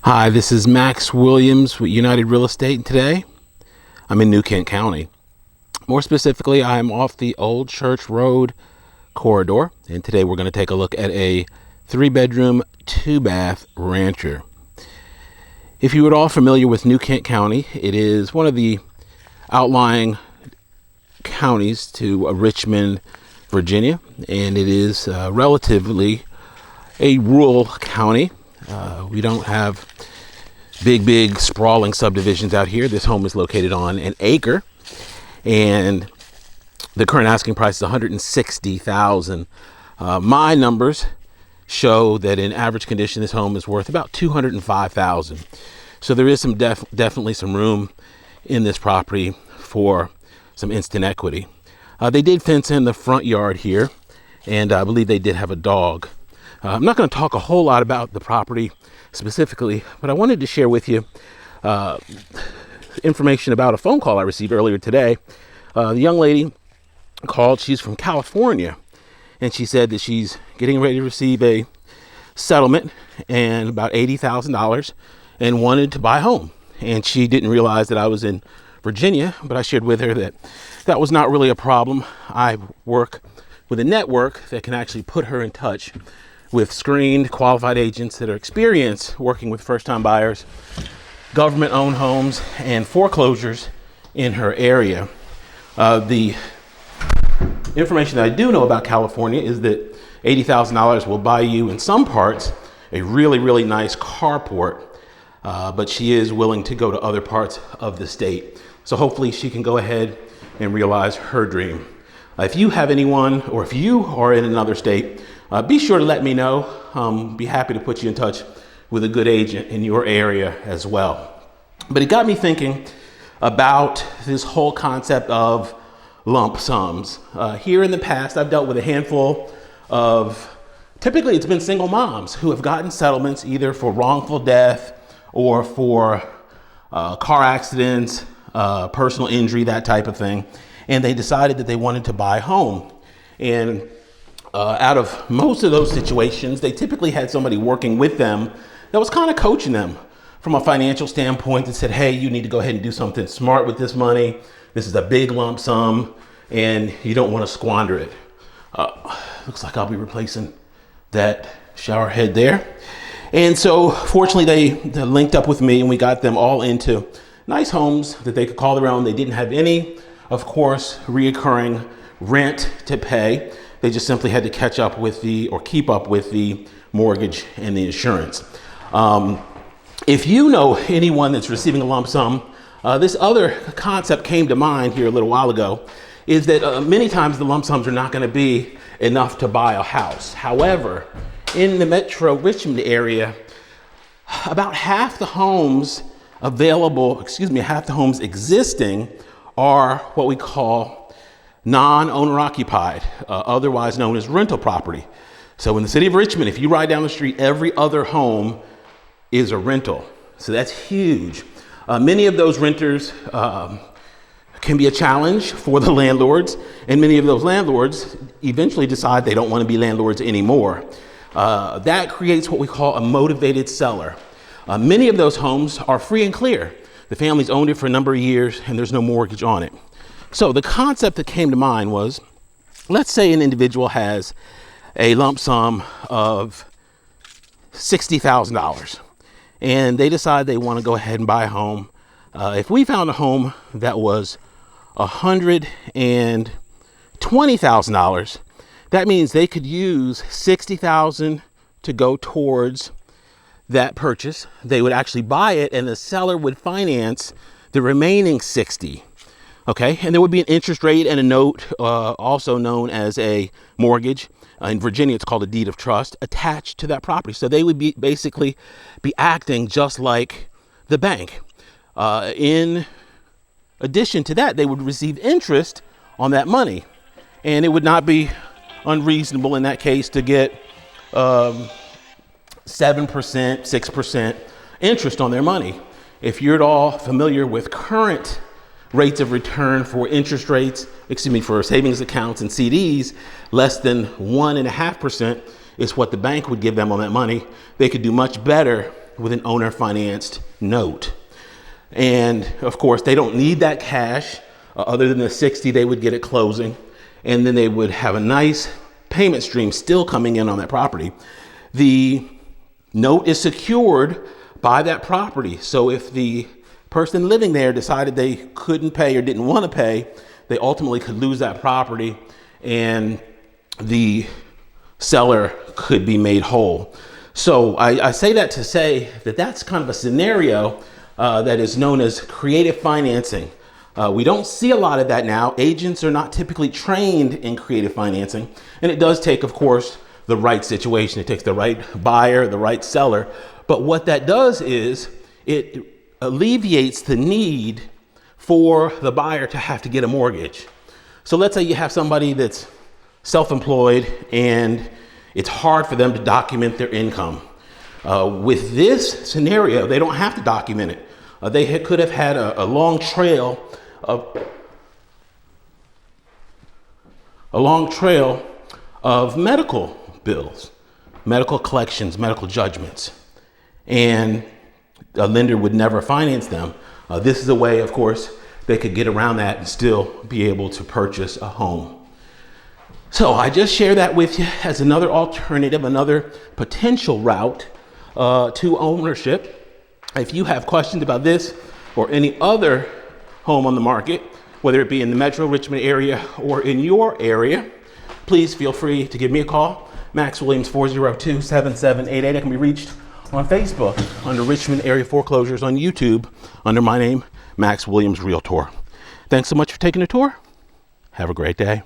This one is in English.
Hi, this is Max Williams with United Real Estate, and today I'm in New Kent County. More specifically, I'm off the Old Church Road corridor, and today we're going to take a look at a 3-bedroom, 2-bath rancher. If you are at all familiar with New Kent County, it is one of the outlying counties to Richmond, Virginia, and it is relatively a rural county. We don't have big sprawling subdivisions out here. This home is located on an acre, and the current asking price is $160,000. My numbers show that in average condition, this home is worth about $205,000. So there is some definitely some room in this property for some instant equity. They did fence in the front yard here, and I believe they did have a dog. I'm not going to talk a whole lot about the property specifically, but I wanted to share with you information about a phone call I received earlier today. The young lady called. She's from California, and she said that she's getting ready to receive a settlement and about $80,000 and wanted to buy a home. And she didn't realize that I was in Virginia, but I shared with her that that was not really a problem. I work with a network that can actually put her in touch with screened, qualified agents that are experienced working with first-time buyers, government-owned homes, and foreclosures in her area. The information that I do know about California is that $80,000 will buy you, in some parts, a really nice carport, but she is willing to go to other parts of the state. So hopefully she can go ahead and realize her dream. If you have anyone, or if you are in another state, be sure to let me know. Be happy to put you in touch with a good agent in your area as well. But it got me thinking about this whole concept of lump sums. Here in the past, I've dealt with a handful of, typically it's been single moms who have gotten settlements either for wrongful death or for car accidents, personal injury, that type of thing. And they decided that they wanted to buy a home. And out of most of those situations, they typically had somebody working with them that was kind of coaching them from a financial standpoint that said, hey, you need to go ahead and do something smart with this money. This is a big lump sum and you don't want to squander it. Looks like I'll be replacing that shower head there. And so fortunately, they linked up with me and we got them all into nice homes that they could call their own. They didn't have any, of course, reoccurring rent to pay. They just simply had to keep up with the mortgage and the insurance. If you know anyone that's receiving a lump sum, this other concept came to mind here a little while ago, is that many times the lump sums are not going to be enough to buy a house. However, in the Metro Richmond area, about half the homes existing are what we call non-owner occupied, otherwise known as rental property. So in the city of Richmond, if you ride down the street, every other home is a rental. So that's huge. Many of those renters can be a challenge for the landlords, and many of those landlords eventually decide they don't want to be landlords anymore. That creates what we call a motivated seller. Many of those homes are free and clear. The family's owned it for a number of years and there's no mortgage on it. So the concept that came to mind was, let's say an individual has a lump sum of $60,000 and they decide they want to go ahead and buy a home. If we found a home that was $120,000, that means they could use $60,000 to go towards that purchase. They would actually buy it and the seller would finance the remaining 60. Okay, and there would be an interest rate and a note, also known as a mortgage. In Virginia, it's called a deed of trust, attached to that property. So they would basically be acting just like the bank. In addition to that, they would receive interest on that money. And it would not be unreasonable in that case to get 7%, 6% interest on their money. If you're at all familiar with current rates of return for for savings accounts and CDs, less than 1.5% is what the bank would give them on that money. They could do much better with an owner financed note. And of course, they don't need that cash other than the 60 they would get at closing. And then they would have a nice payment stream still coming in on that property. The note is secured by that property. So if the person living there decided they couldn't pay or didn't want to pay, they ultimately could lose that property and the seller could be made whole. So I say that to say that that's kind of a scenario that is known as creative financing. We don't see a lot of that now. Agents are not typically trained in creative financing. And it does take, of course, the right situation. It takes the right buyer, the right seller. But what that does is it alleviates the need for the buyer to have to get a mortgage. So let's say you have somebody that's self-employed and it's hard for them to document their income. With this scenario, they don't have to document it. They could have had a long trail of medical bills, medical collections, medical judgments, and a lender would never finance them. This is a way, of course, they could get around that and still be able to purchase a home. So I just share that with you as another alternative, another potential route to ownership. If you have questions about this or any other home on the market, whether it be in the Metro Richmond area or in your area, please feel free to give me a call. Max Williams, 402-7788. I can be reached on Facebook under Richmond Area Foreclosures, on YouTube under my name, Max Williams Realtor. Thanks so much for taking a tour. Have a great day.